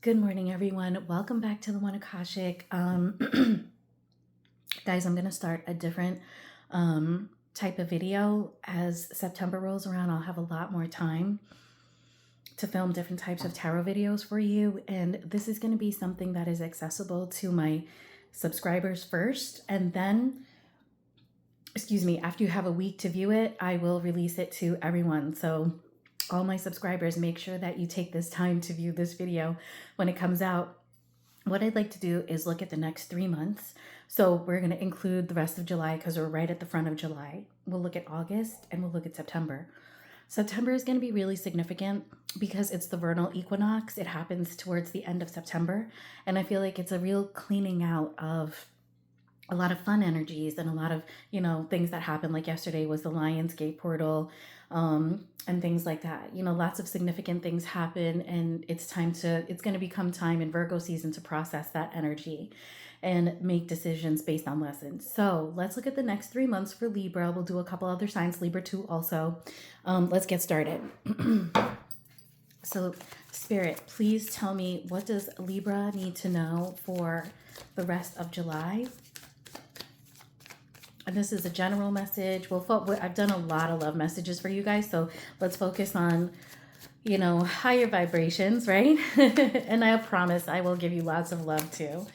Good morning, everyone. Welcome back to the One Akashic. Guys, I'm going to start a different type of video. As September rolls around, I'll have a lot more time to film different types of tarot videos for you. And this is going to be something that is accessible to my subscribers first. And then, after you have a week to view it, I will release it to everyone. So all my subscribers, make sure that you take this time to view this video when it comes out. What I'd like to do is look at the next 3 months. So we're going to include the rest of July because we're right at the front of July. We'll look at August and we'll look at September. September is going to be really significant because it's the vernal equinox. It happens towards the end of September. And I feel like it's a real cleaning out of a lot of fun energies and a lot of, things that happened. Like yesterday was the Lionsgate portal and things like that. Lots of significant things happen, and it's going to become time in Virgo season to process that energy and make decisions based on lessons. So let's look at the next 3 months for Libra. We'll do a couple other signs, Libra too also. Let's get started. So Spirit, please tell me, what does Libra need to know for the rest of July? And this is a general message. I've done a lot of love messages for you guys, so let's focus on, higher vibrations, right? And I promise I will give you lots of love too.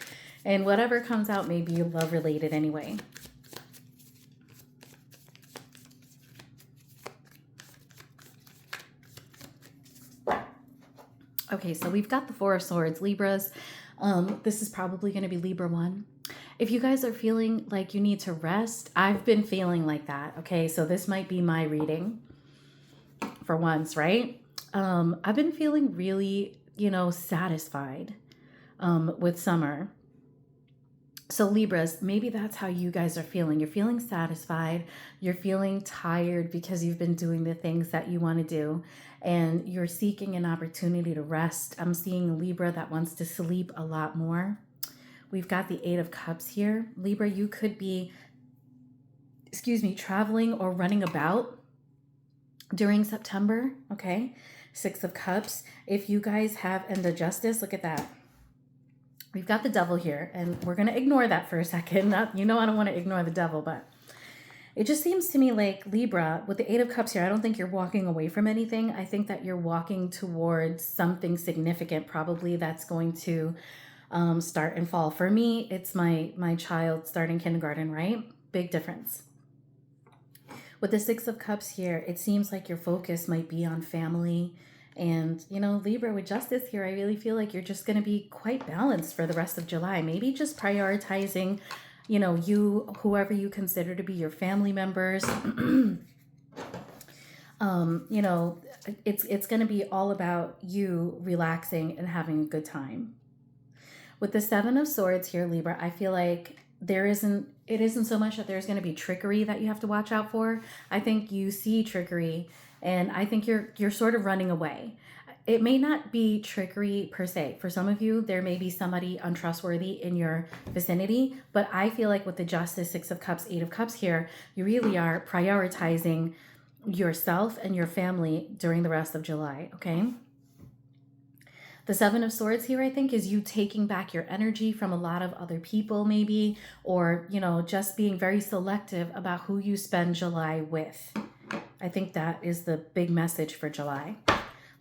And whatever comes out may be love related anyway. Okay, so we've got the Four of Swords, Libras. This is probably going to be Libra 1. If you guys are feeling like you need to rest, I've been feeling like that. Okay, so this might be my reading for once, right? I've been feeling really, satisfied with summer. So Libras, maybe that's how you guys are feeling. You're feeling satisfied. You're feeling tired because you've been doing the things that you want to do, and you're seeking an opportunity to rest. I'm seeing a Libra that wants to sleep a lot more. We've got the Eight of Cups here. Libra, you could be, traveling or running about during September, okay? Six of Cups. If you guys have, and the Justice, look at that. We've got the Devil here, and we're going to ignore that for a second. I don't want to ignore the Devil, but it just seems to me like Libra, with the Eight of Cups here, I don't think you're walking away from anything. I think that you're walking towards something significant, probably that's going to start and fall. For me, it's my child starting kindergarten, right? Big difference. With the Six of Cups here, it seems like your focus might be on family. And, Libra, with Justice here, I really feel like you're just going to be quite balanced for the rest of July. Maybe just prioritizing, whoever you consider to be your family members. It's going to be all about you relaxing and having a good time. With the Seven of Swords here, Libra, I feel like it isn't so much that there's going to be trickery that you have to watch out for. I think you see trickery, and I think you're sort of running away. It may not be trickery per se. For some of you, there may be somebody untrustworthy in your vicinity, but I feel like with the Justice, Six of Cups, Eight of Cups here, you really are prioritizing yourself and your family during the rest of July, okay? The Seven of Swords here, I think, is you taking back your energy from a lot of other people maybe, or, just being very selective about who you spend July with. I think that is the big message for July.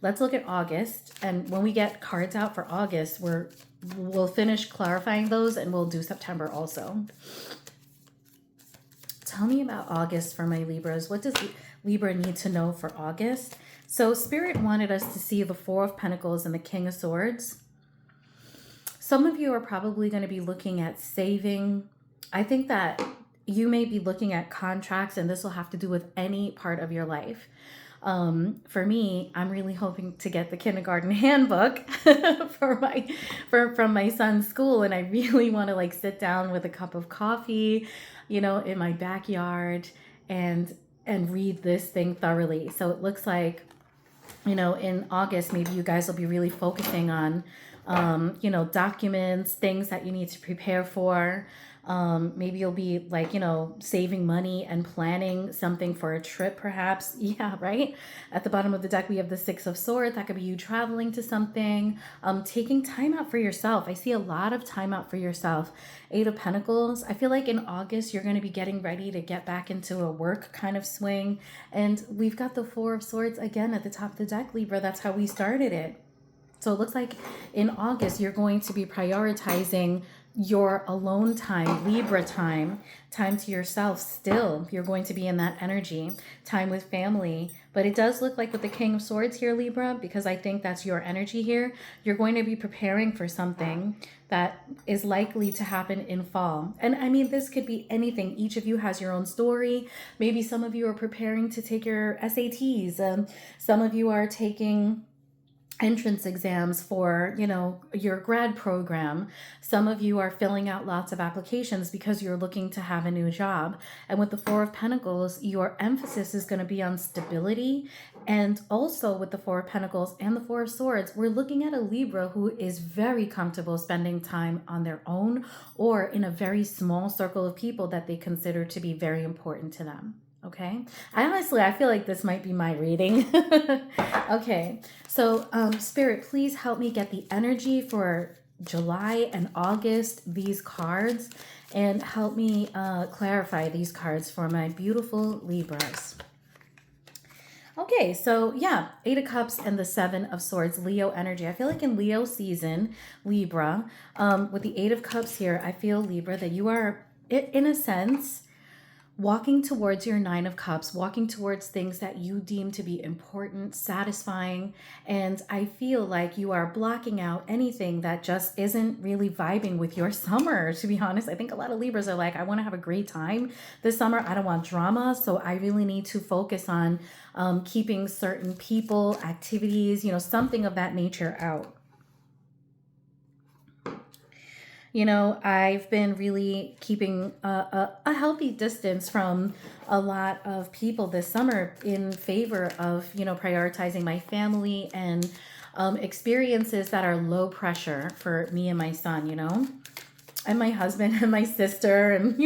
Let's look at August. And when we get cards out for August, we'll finish clarifying those, and we'll do September also. Tell me about August for my Libras. What does Libra need to know for August? So Spirit wanted us to see the Four of Pentacles and the King of Swords. Some of you are probably going to be looking at saving. I think that you may be looking at contracts, and this will have to do with any part of your life. For me, I'm really hoping to get the kindergarten handbook from my son's school, and I really want to sit down with a cup of coffee, in my backyard and read this thing thoroughly. So it looks like, in August, maybe you guys will be really focusing on, documents, things that you need to prepare for. Maybe you'll be like, saving money and planning something for a trip, perhaps. Yeah, right. At the bottom of the deck, we have the Six of Swords. That could be you traveling to something, taking time out for yourself. I see a lot of time out for yourself. Eight of Pentacles. I feel like in August, you're going to be getting ready to get back into a work kind of swing. And we've got the Four of Swords again at the top of the deck, Libra. That's how we started it. So it looks like in August, you're going to be prioritizing your alone time, Libra time, time to yourself still. You're going to be in that energy, time with family. But it does look like with the King of Swords here, Libra, because I think that's your energy here, you're going to be preparing for something that is likely to happen in fall. And I mean, this could be anything. Each of you has your own story. Maybe some of you are preparing to take your SATs. Some of you are taking entrance exams for, your grad program. Some of you are filling out lots of applications because you're looking to have a new job. And with the Four of Pentacles, your emphasis is going to be on stability. And also with the Four of Pentacles and the Four of Swords, we're looking at a Libra who is very comfortable spending time on their own or in a very small circle of people that they consider to be very important to them. Okay. I feel like this might be my reading. Okay. So, Spirit, please help me get the energy for July and August, these cards, and help me clarify these cards for my beautiful Libras. Okay, so yeah, Eight of Cups and the Seven of Swords, Leo energy. I feel like in Leo season, Libra, with the Eight of Cups here, I feel, Libra, that you are, in a sense, walking towards your Nine of Cups, walking towards things that you deem to be important, satisfying. And I feel like you are blocking out anything that just isn't really vibing with your summer, to be honest. I think a lot of Libras are like, I want to have a great time this summer. I don't want drama. So I really need to focus on keeping certain people, activities, something of that nature out. I've been really keeping a healthy distance from a lot of people this summer in favor of, prioritizing my family and experiences that are low pressure for me and my son, and my husband and my sister. And,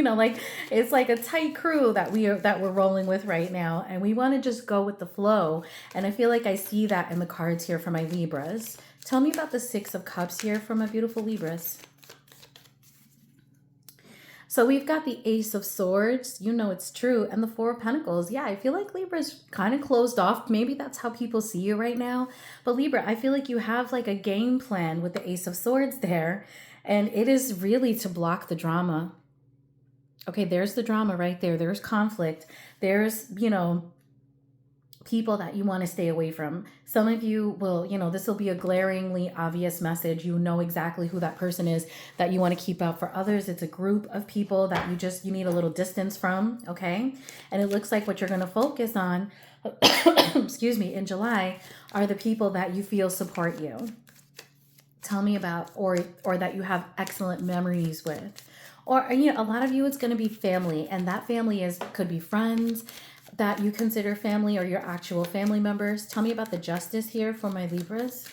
it's like a tight crew that we're rolling with right now. And we want to just go with the flow. And I feel like I see that in the cards here for my Libras. Tell me about the Six of Cups here for my beautiful Libras. So we've got the Ace of Swords, it's true, and the Four of Pentacles. Yeah, I feel like Libra's kind of closed off. Maybe that's how people see you right now. But Libra, I feel like you have like a game plan with the Ace of Swords there, and it is really to block the drama. Okay, there's the drama right there. There's conflict. There's, people that you want to stay away from. Some of you will, this will be a glaringly obvious message. You know exactly who that person is that you want to keep out. For others, it's a group of people that you need a little distance from, okay? And it looks like what you're going to focus on, excuse me, in July are the people that you feel support you. Tell me about, or that you have excellent memories with. Or, a lot of you, it's going to be family, and that family could be friends that you consider family or your actual family members. Tell me about the Justice here for my Libras.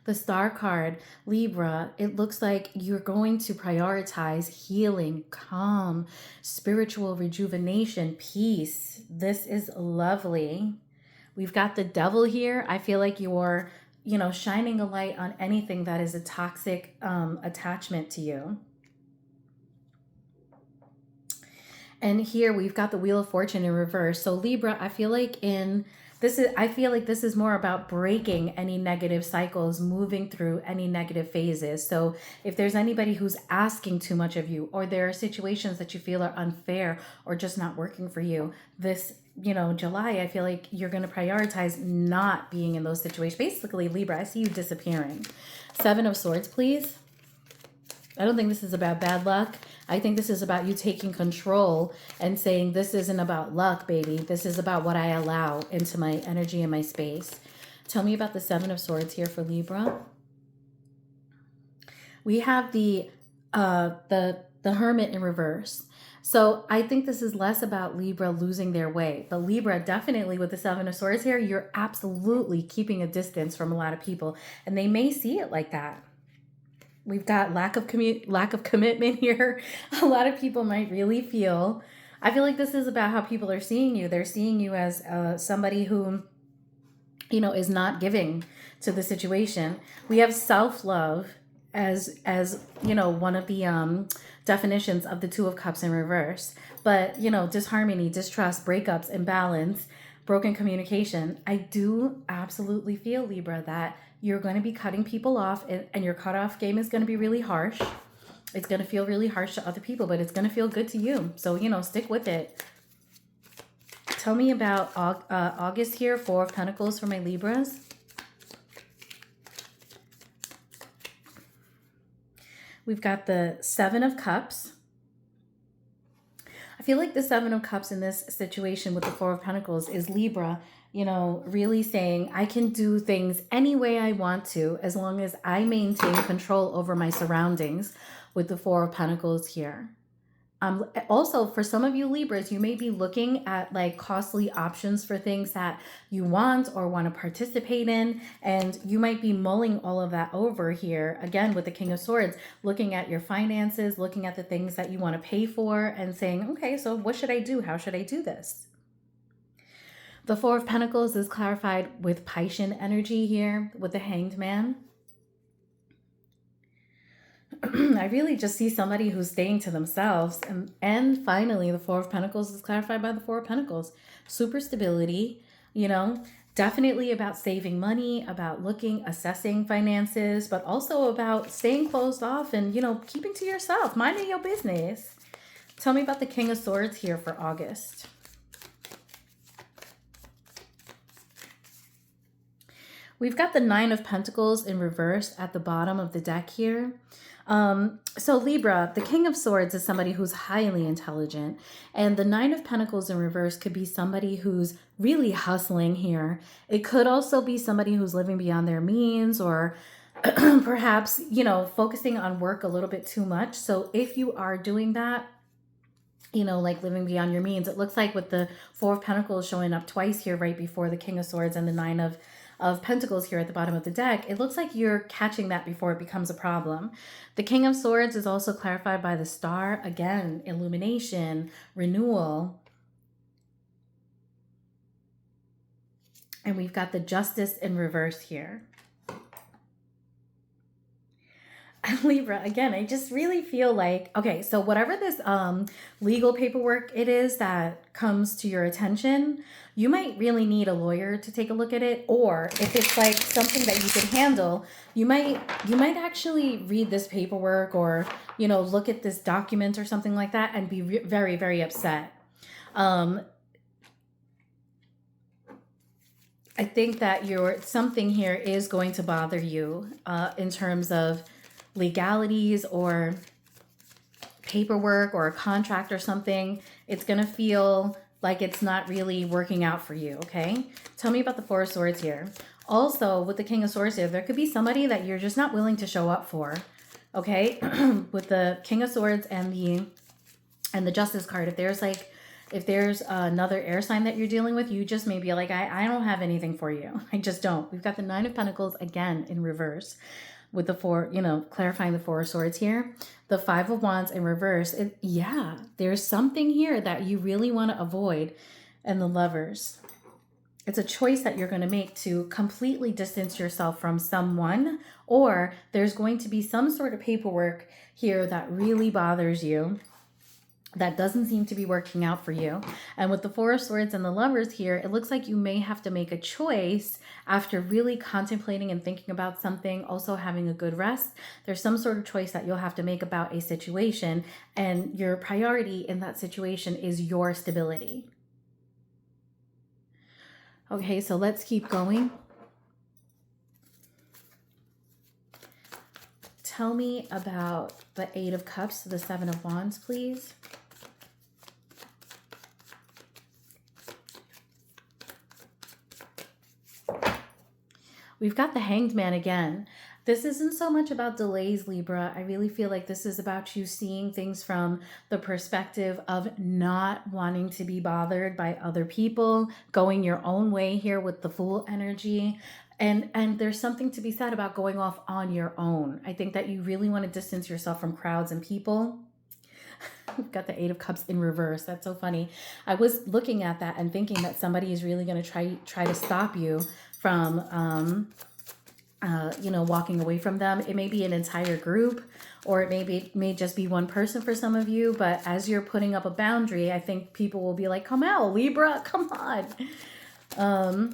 The Star card, Libra, it looks like you're going to prioritize healing, calm, spiritual rejuvenation, peace. This is lovely. We've got the Devil here. I feel like you're, shining a light on anything that is a toxic attachment to you. And here we've got the Wheel of Fortune in reverse. So Libra, I feel like this is more about breaking any negative cycles, moving through any negative phases. So if there's anybody who's asking too much of you, or there are situations that you feel are unfair or just not working for you, this, July, I feel like you're going to prioritize not being in those situations. Basically, Libra, I see you disappearing. Seven of Swords, please. I don't think this is about bad luck. I think this is about you taking control and saying, this isn't about luck, baby. This is about what I allow into my energy and my space. Tell me about the Seven of Swords here for Libra. We have the Hermit in reverse. So I think this is less about Libra losing their way. But Libra, definitely with the Seven of Swords here, you're absolutely keeping a distance from a lot of people. And they may see it like that. We've got lack of commitment here. A lot of people might really feel. I feel like this is about how people are seeing you. They're seeing you as somebody who, is not giving to the situation. We have self-love as one of the definitions of the Two of Cups in reverse. But disharmony, distrust, breakups, imbalance, broken communication. I do absolutely feel, Libra, that you're going to be cutting people off, and your cutoff game is going to be really harsh. It's going to feel really harsh to other people, but it's going to feel good to you. So stick with it. Tell me about August here, Four of Pentacles for my Libras. We've got the Seven of Cups. I feel like the Seven of Cups in this situation with the Four of Pentacles is Libra, really saying, I can do things any way I want to as long as I maintain control over my surroundings with the Four of Pentacles here. Also, for some of you Libras, you may be looking at like costly options for things that you want or want to participate in, and you might be mulling all of that over here. Again, with the King of Swords, looking at your finances, looking at the things that you want to pay for and saying, okay, so what should I do? How should I do this? The Four of Pentacles is clarified with Piscean energy here with the Hanged Man. I really just see somebody who's staying to themselves. And finally, the Four of Pentacles is clarified by the Four of Pentacles. Super stability, definitely about saving money, about assessing finances, but also about staying closed off and, keeping to yourself, minding your business. Tell me about the King of Swords here for August. We've got the Nine of Pentacles in reverse at the bottom of the deck here. So Libra, the King of Swords is somebody who's highly intelligent, and the Nine of Pentacles in reverse could be somebody who's really hustling here. It could also be somebody who's living beyond their means, or perhaps, focusing on work a little bit too much. So if you are doing that, like living beyond your means, it looks like with the Four of Pentacles showing up twice here right before the King of Swords and the Nine of Pentacles here at the bottom of the deck, it looks like you're catching that before it becomes a problem. The King of Swords is also clarified by the Star. Again, illumination, renewal. And we've got the Justice in reverse here. Libra, again, I just really feel like, okay, so whatever this legal paperwork it is that comes to your attention, you might really need a lawyer to take a look at it. Or if it's like something that you can handle, you might actually read this paperwork or, look at this document or something like that and be very, very upset. I think that something here is going to bother you in terms of legalities or paperwork or a contract or something. It's going to feel like it's not really working out for you, okay? Tell me about the Four of Swords here. Also, with the King of Swords here, there could be somebody that you're just not willing to show up for, okay? With the King of Swords and the Justice card, if there's another air sign that you're dealing with, you just may be like, I don't have anything for you. I just don't. We've got the Nine of Pentacles again in reverse with the four, clarifying the Four of Swords here. The Five of Wands in reverse. There's something here that you really want to avoid. And the Lovers. It's a choice that you're going to make to completely distance yourself from someone, or there's going to be some sort of paperwork here that really bothers you, that doesn't seem to be working out for you. And with the Four of Swords and the Lovers here, it looks like you may have to make a choice after really contemplating and thinking about something, also having a good rest. There's some sort of choice that you'll have to make about a situation, and your priority in that situation is your stability. Okay, so let's keep going. Tell me about the Eight of Cups, the Seven of Wands, please. We've got the Hanged Man again. This isn't so much about delays, Libra. I really feel like this is about you seeing things from the perspective of not wanting to be bothered by other people, going your own way here with the Fool energy. And there's something to be said about going off on your own. I think that you really want to distance yourself from crowds and people. We've got the Eight of Cups in reverse. That's so funny. I was looking at that and thinking that somebody is really going to try to stop you from walking away from them. It may be an entire group, or it may just be one person for some of you. But as you're putting up a boundary, I think people will be like, come out, Libra, come on.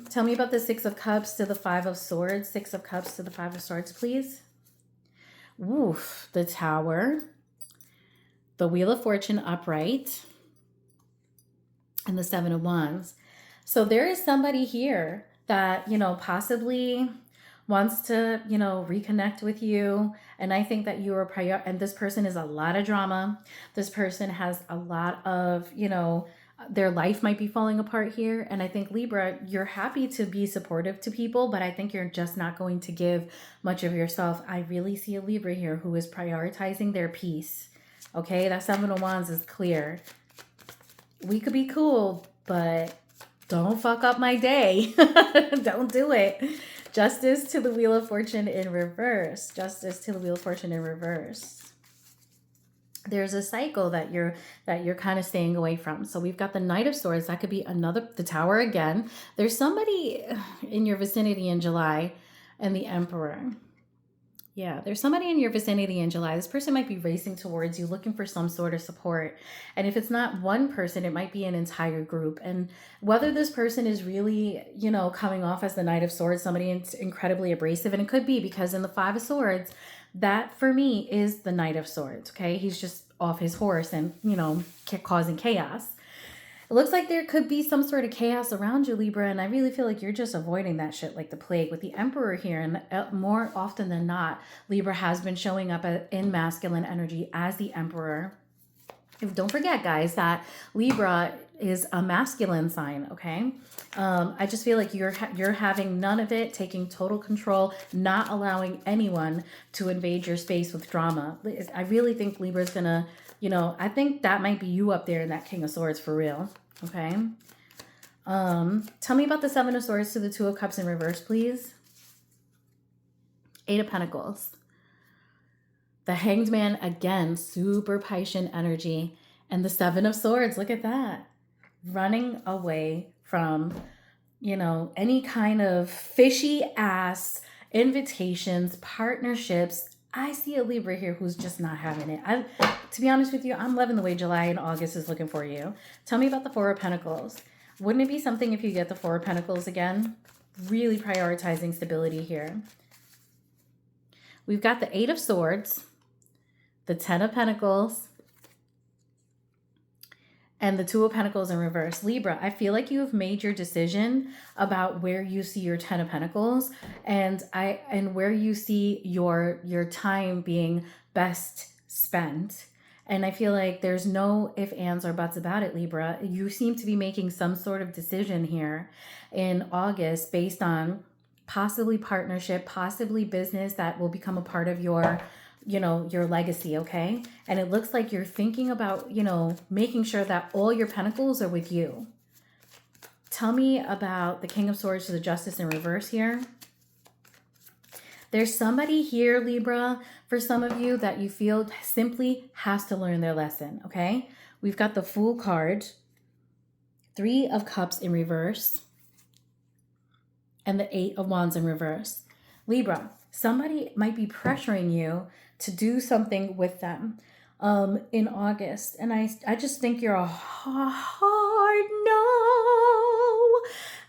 Tell me about the Six of Cups to the Five of Swords. Six of Cups to the Five of Swords, please. Woof, the Tower, the Wheel of Fortune upright, and the Seven of Wands. So there is somebody here that, possibly wants to, reconnect with you. And I think that you are and this person is a lot of drama. This person has a lot of, their life might be falling apart here. And I think, Libra, you're happy to be supportive to people, but I think you're just not going to give much of yourself. I really see a Libra here who is prioritizing their peace. Okay, that Seven of Wands is clear. We could be cool, but don't fuck up my day. Don't do it. Justice to the Wheel of Fortune in reverse. Justice to the Wheel of Fortune in reverse. There's a cycle that you're kind of staying away from. So we've got the Knight of Swords. That could be the Tower again. There's somebody in your vicinity in July, and the Emperor. Yeah, there's somebody in your vicinity in July. This person might be racing towards you, looking for some sort of support. And if it's not one person, it might be an entire group. And whether this person is really, coming off as the Knight of Swords, somebody incredibly abrasive, and it could be because in the Five of Swords, that for me is the Knight of Swords, okay? He's just off his horse and, causing chaos. It looks like there could be some sort of chaos around you, Libra, and I really feel like you're just avoiding that shit like the plague with the Emperor here. And more often than not, Libra has been showing up in masculine energy as the Emperor. Don't forget, guys, that Libra is a masculine sign, okay? I just feel like you're having none of it, taking total control, not allowing anyone to invade your space with drama. I really think Libra's gonna, I think that might be you up there in that King of Swords for real, okay? Tell me about the Seven of Swords to the Two of Cups in reverse, please. Eight of Pentacles. The Hanged Man, again, super Piscean energy. And the Seven of Swords, look at that. Running away from, any kind of fishy ass invitations, partnerships. I see a Libra here who's just not having it. To be honest with you, I'm loving the way July and August is looking for you. Tell me about the Four of Pentacles. Wouldn't it be something if you get the Four of Pentacles again? Really prioritizing stability here. We've got the Eight of Swords, the Ten of Pentacles, and the Two of Pentacles in reverse. Libra, I feel like you have made your decision about where you see your Ten of Pentacles and where you see your time being best spent. And I feel like there's no ifs, ands, or buts about it, Libra. You seem to be making some sort of decision here in August based on possibly partnership, possibly business that will become a part of your legacy, okay? And it looks like you're thinking about, making sure that all your pentacles are with you. Tell me about the King of Swords to the Justice in reverse here. There's somebody here, Libra, for some of you that you feel simply has to learn their lesson, okay? We've got the Fool card, Three of Cups in reverse, and the Eight of Wands in reverse. Libra, somebody might be pressuring you to do something with them in August. And I just think you're a hard no.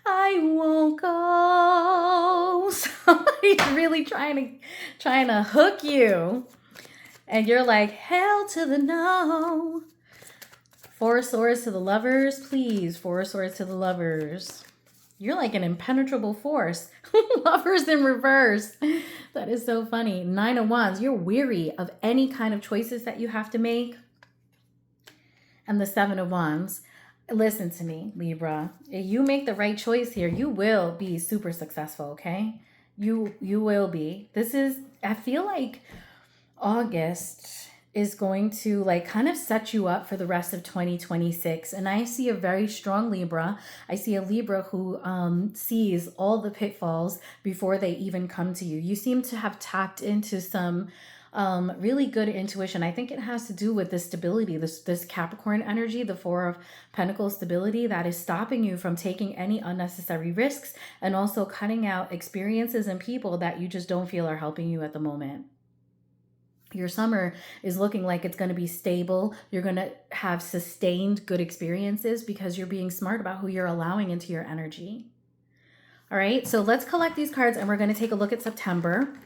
I won't go. Somebody's really trying to hook you. And you're like, hell to the no. Four of Swords to the Lovers, please. Four of Swords to the Lovers. You're like an impenetrable force. Lovers in reverse. That is so funny. Nine of Wands. You're weary of any kind of choices that you have to make. And the Seven of Wands. Listen to me, Libra. If you make the right choice here, you will be super successful, okay? You will be. I feel like August is going to like kind of set you up for the rest of 2026. And I see a very strong Libra. I see a Libra who sees all the pitfalls before they even come to you. You seem to have tapped into some really good intuition. I think it has to do with the stability, this Capricorn energy, the Four of Pentacles stability that is stopping you from taking any unnecessary risks and also cutting out experiences and people that you just don't feel are helping you at the moment. Your summer is looking like it's going to be stable. You're going to have sustained good experiences because you're being smart about who you're allowing into your energy. All right, so let's collect these cards and we're going to take a look at September.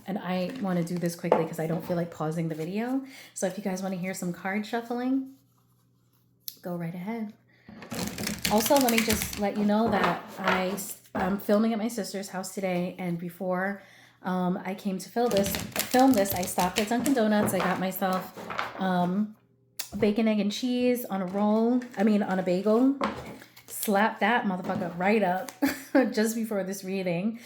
And I want to do this quickly because I don't feel like pausing the video. So if you guys want to hear some card shuffling, go right ahead. Also, let me just let you know that I'm filming at my sister's house today. And before I came to film this, I stopped at Dunkin' Donuts. I got myself bacon, egg, and cheese on a bagel. Slapped that motherfucker right up just before this reading.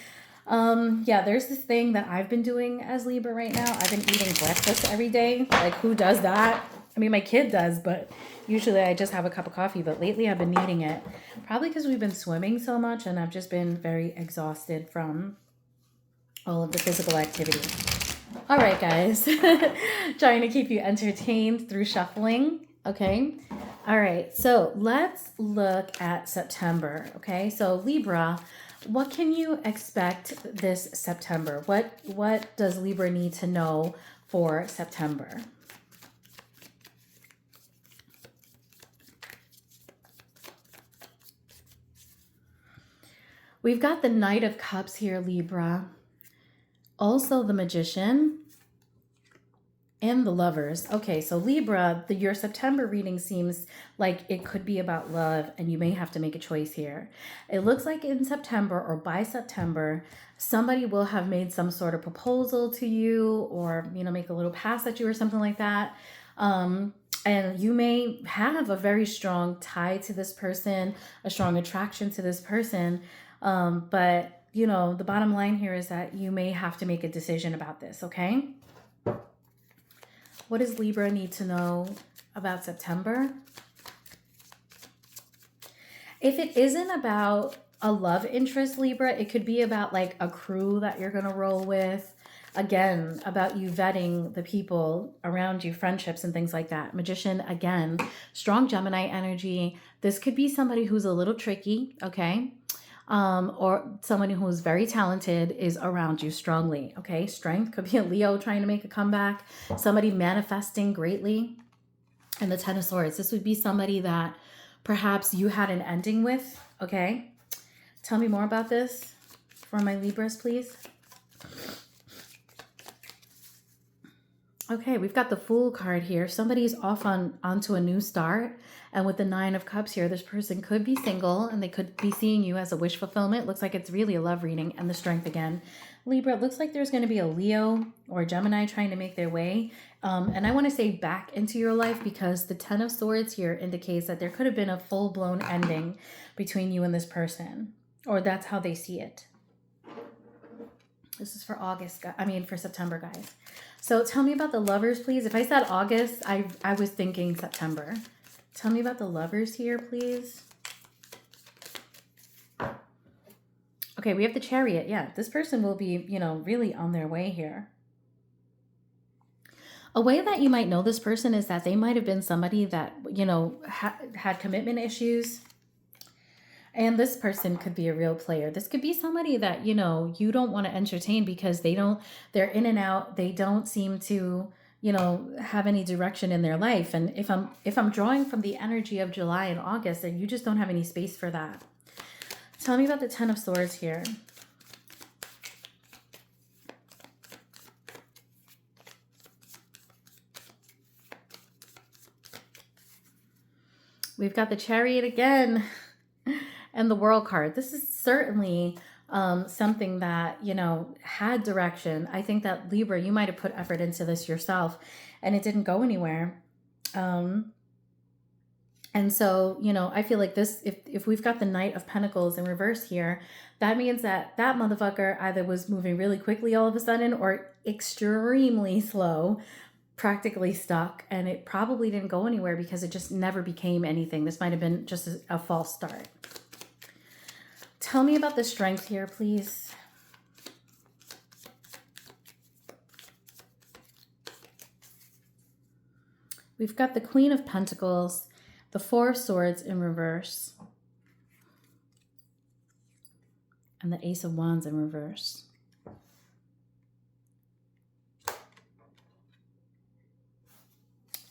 Yeah, there's this thing that I've been doing as Libra right now. I've been eating breakfast every day. Like, who does that? I mean, my kid does, but usually I just have a cup of coffee. But lately I've been needing it. Probably because we've been swimming so much and I've just been very exhausted from all of the physical activity. All right, guys. Trying to keep you entertained through shuffling. Okay. All right. So let's look at September. Okay. So Libra, what can you expect this September? What does Libra need to know for September? We've got the Knight of Cups here, Libra. Also the Magician and the Lovers. Okay, so Libra, your September reading seems like it could be about love and you may have to make a choice here. It looks like in September or by September, somebody will have made some sort of proposal to you or, make a little pass at you or something like that. And you may have a very strong tie to this person, a strong attraction to this person. But, the bottom line here is that you may have to make a decision about this, okay? What does Libra need to know about September? If it isn't about a love interest, Libra, it could be about like a crew that you're going to roll with. Again, about you vetting the people around you, friendships and things like that. Magician, again, strong Gemini energy. This could be somebody who's a little tricky, okay? Or someone who's very talented is around you strongly, okay? Strength could be a Leo trying to make a comeback, somebody manifesting greatly. And the Ten of Swords, this would be somebody that perhaps you had an ending with, okay? Tell me more about this for my Libras, please. Okay, we've got the Fool card here. Somebody's off onto a new start. And with the Nine of Cups here, this person could be single and they could be seeing you as a wish fulfillment. Looks like it's really a love reading. And the Strength again. Libra, it looks like there's going to be a Leo or a Gemini trying to make their way. And I want to say back into your life because the Ten of Swords here indicates that there could have been a full-blown ending between you and this person. Or that's how they see it. This is for for September, guys. So tell me about the Lovers, please. If I said August, I was thinking September. Tell me about the Lovers here, please. Okay, we have the Chariot. Yeah, this person will be, really on their way here. A way that you might know this person is that they might have been somebody that, had commitment issues. And this person could be a real player. This could be somebody that, you don't want to entertain because they're in and out. They don't seem to, have any direction in their life. And if I'm drawing from the energy of July and August, then you just don't have any space for that. Tell me about the Ten of Swords here. We've got the Chariot again. And the World card. This is certainly something that, had direction. I think that Libra, you might have put effort into this yourself and it didn't go anywhere. And And so, you know, I feel like this, if we've got the Knight of Pentacles in reverse here, that means that that motherfucker either was moving really quickly all of a sudden or extremely slow, practically stuck, and it probably didn't go anywhere because it just never became anything. This might have been just a false start. Tell me about the strength here, please. We've got the Queen of Pentacles, the Four of Swords in reverse, and the Ace of Wands in reverse.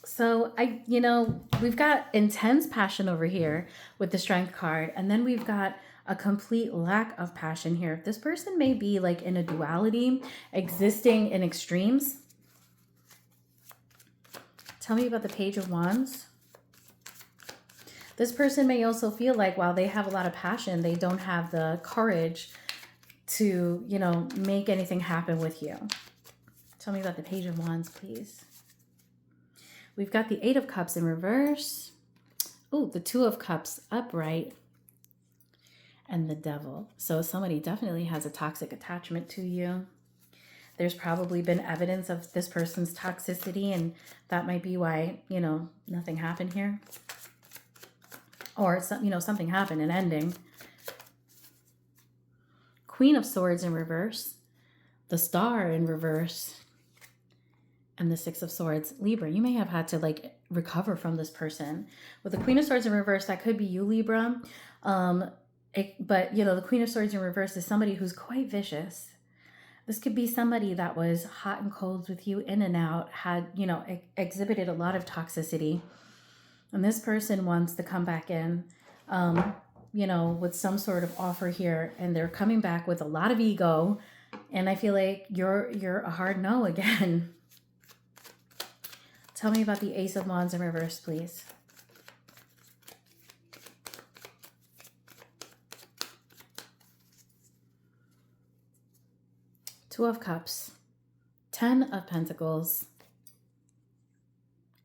So you know, we've got intense passion over here with the Strength card, and then we've got a complete lack of passion here. This person may be like in a duality, existing in extremes. Tell me about the Page of Wands. This person may also feel like while they have a lot of passion, they don't have the courage to, you know, make anything happen with you. Tell me about the Page of Wands, please. We've got the Eight of Cups in reverse. Oh, the Two of Cups upright. And the Devil. So somebody definitely has a toxic attachment to you. There's probably been evidence of this person's toxicity, and that might be why, you know, nothing happened here. Or, you know, something happened, an ending. Queen of Swords in reverse. The Star in reverse. And the Six of Swords. Libra, you may have had to like recover from this person. With the Queen of Swords in reverse, that could be you, Libra. But, you know, the Queen of Swords in reverse is somebody who's quite vicious. This could be somebody that was hot and cold with you, in and out, had, you know, exhibited a lot of toxicity. And this person wants to come back in, you know, with some sort of offer here. And they're coming back with a lot of ego. And I feel like you're a hard no again. Tell me about the Ace of Wands in reverse, please. Two of Cups, 10 of Pentacles,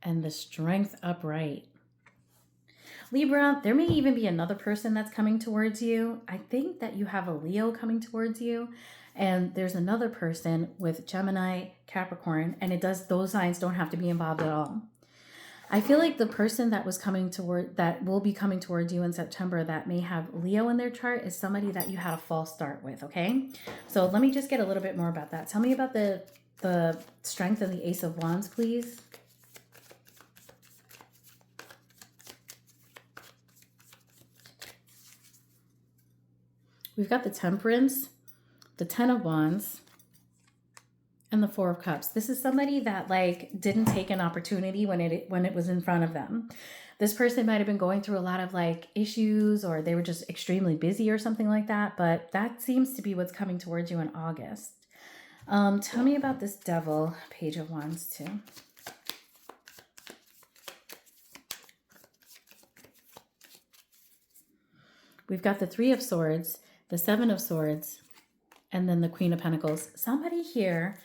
and the Strength upright. Libra, there may even be another person that's coming towards you. I think that you have a Leo coming towards you, and there's another person with Gemini, Capricorn, and those signs don't have to be involved at all. I feel like the person that will be coming towards you in September that may have Leo in their chart is somebody that you had a false start with, okay? So let me just get a little bit more about that. Tell me about the Strength and the Ace of Wands, please. We've got the Temperance, the Ten of Wands, and the Four of Cups. This is somebody that like didn't take an opportunity when it was in front of them. This person might have been going through a lot of like issues, or they were just extremely busy or something like that. But that seems to be what's coming towards you in August. Tell me about this Devil, Page of Wands too. We've got the Three of Swords, the Seven of Swords, and then the Queen of Pentacles. Somebody here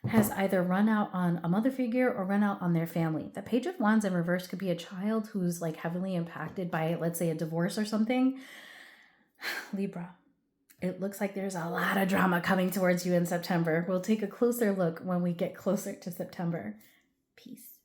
has either run out on a mother figure or run out on their family. The Page of Wands in reverse could be a child who's like heavily impacted by, let's say, a divorce or something. Libra, it looks like there's a lot of drama coming towards you in September. We'll take a closer look when we get closer to September. Peace.